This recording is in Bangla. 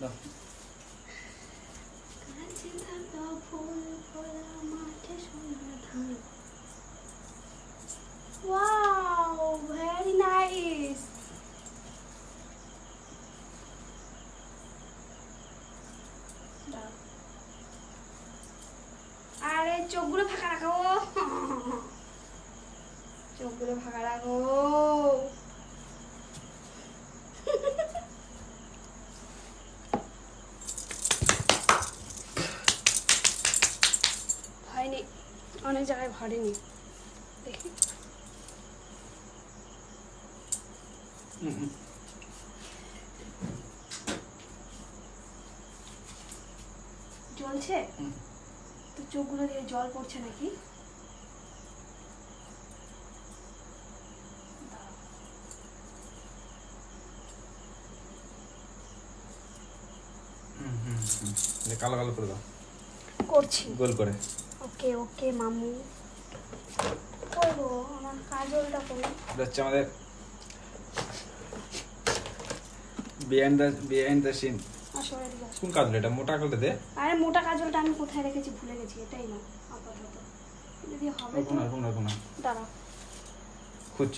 দাও। Wow, very nice. আরে চোখগুলো ফাঁকা রাখো, চোখগুলো ফাঁকা রাখো। হয়নি, অনেক জায়গায় ভরেনি, দেখি। জ্বলছে তো, চোখগুলো দিয়ে জল পড়ছে নাকি? কালো কালো করে দাও, করছি, গোল করে। ওকে ওকে মামু, করবো। আমার কাজলটা করবো। এটা হচ্ছে আমাদের বিহাইন্ড দ্য সিন। আসলে এদিকে আসো। কোন কাজল এটা? মোটা কাজলটা দে। আরে মোটা কাজলটা আমি কোথায় রেখেছি ভুলে গেছি, এটাই না আপাতত। যদি হবে তো কোনা দাঁড়াও। খুঁজ।